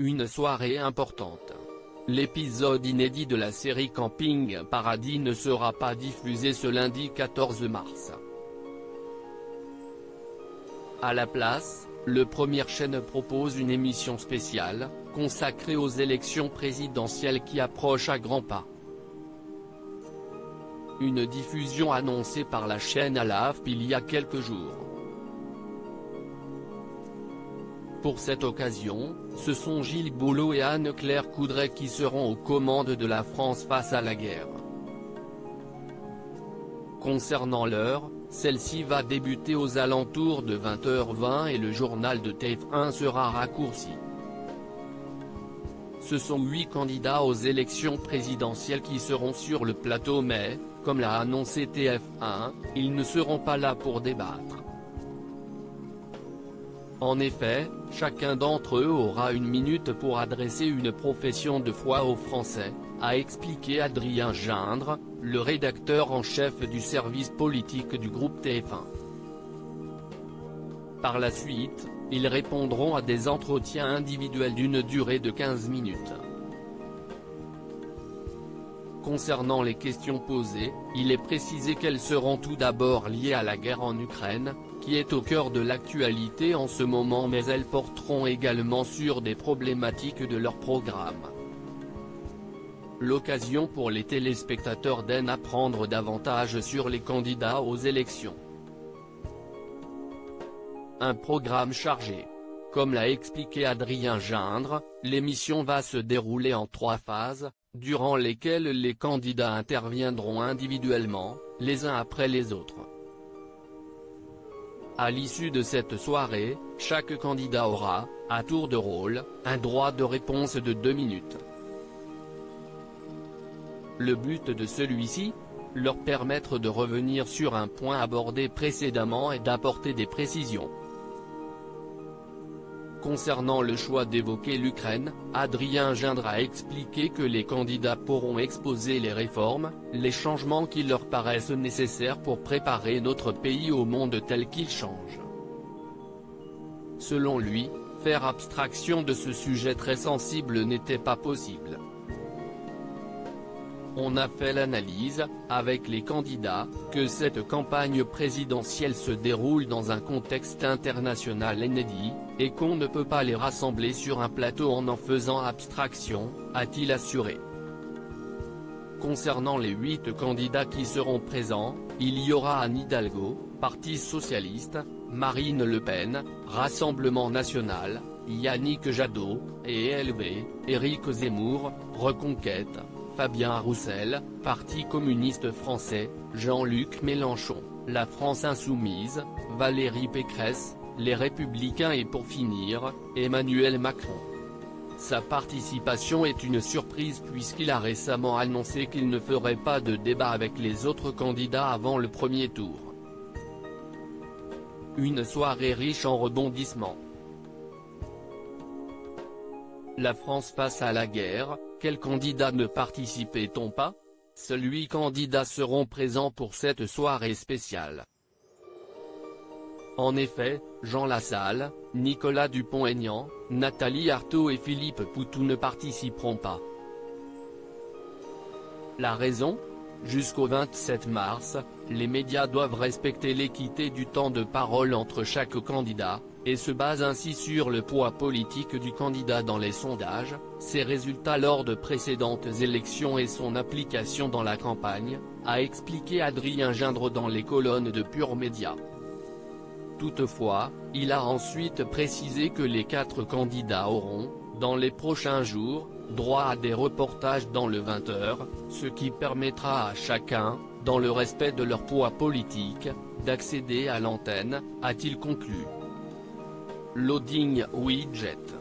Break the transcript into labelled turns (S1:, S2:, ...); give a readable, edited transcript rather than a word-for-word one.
S1: Une soirée importante. L'épisode inédit de la série Camping Paradis ne sera pas diffusé ce lundi 14 mars. À la place, le Première chaîne propose une émission spéciale, consacrée aux élections présidentielles qui approchent à grands pas. Une diffusion annoncée par la chaîne à l'AFP il y a quelques jours. Pour cette occasion, ce sont Gilles Boulot et Anne-Claire Coudray qui seront aux commandes de la France face à la guerre. Concernant l'heure, celle-ci va débuter aux alentours de 20h20 et le journal de TF1 sera raccourci. Ce sont 8 candidats aux élections présidentielles qui seront sur le plateau mais, comme l'a annoncé TF1, ils ne seront pas là pour débattre. En effet, chacun d'entre eux aura 1 minute pour adresser une profession de foi aux Français, a expliqué Adrien Gindre, le rédacteur en chef du service politique du groupe TF1. Par la suite, ils répondront à des entretiens individuels d'une durée de 15 minutes. Concernant les questions posées, il est précisé qu'elles seront tout d'abord liées à la guerre en Ukraine, qui est au cœur de l'actualité en ce moment, mais elles porteront également sur des problématiques de leur programme. L'occasion pour les téléspectateurs d'en apprendre davantage sur les candidats aux élections. Un programme chargé. Comme l'a expliqué Adrien Gindre, l'émission va se dérouler en 3 phases, durant lesquelles les candidats interviendront individuellement, les uns après les autres. À l'issue de cette soirée, chaque candidat aura, à tour de rôle, un droit de réponse de 2 minutes. Le but de celui-ci ? Leur permettre de revenir sur un point abordé précédemment et d'apporter des précisions. Concernant le choix d'évoquer l'Ukraine, Adrien Gindre a expliqué que les candidats pourront exposer les réformes, les changements qui leur paraissent nécessaires pour préparer notre pays au monde tel qu'il change. Selon lui, faire abstraction de ce sujet très sensible n'était pas possible. On a fait l'analyse, avec les candidats, que cette campagne présidentielle se déroule dans un contexte international inédit, et qu'on ne peut pas les rassembler sur un plateau en faisant abstraction, a-t-il assuré. Concernant les 8 candidats qui seront présents, il y aura Anne Hidalgo, Parti Socialiste, Marine Le Pen, Rassemblement National, Yannick Jadot, et ELV, Éric Zemmour, Reconquête, Fabien Roussel, Parti communiste français, Jean-Luc Mélenchon, La France insoumise, Valérie Pécresse, Les Républicains et pour finir, Emmanuel Macron. Sa participation est une surprise puisqu'il a récemment annoncé qu'il ne ferait pas de débat avec les autres candidats avant le premier tour. Une soirée riche en rebondissements. La France face à la guerre, quels candidats ne participait-on pas? Seuls 8 candidats seront présents pour cette soirée spéciale. En effet, Jean Lassalle, Nicolas Dupont-Aignan, Nathalie Arthaud et Philippe Poutou ne participeront pas. La raison ? Jusqu'au 27 mars, les médias doivent respecter l'équité du temps de parole entre chaque candidat, et se basent ainsi sur le poids politique du candidat dans les sondages, ses résultats lors de précédentes élections et son application dans la campagne, a expliqué Adrien Gindre dans les colonnes de Pure Média. Toutefois, il a ensuite précisé que les 4 candidats auront, dans les prochains jours, droit à des reportages dans le 20h, ce qui permettra à chacun, dans le respect de leur poids politique, d'accéder à l'antenne, a-t-il conclu. Loading Widget.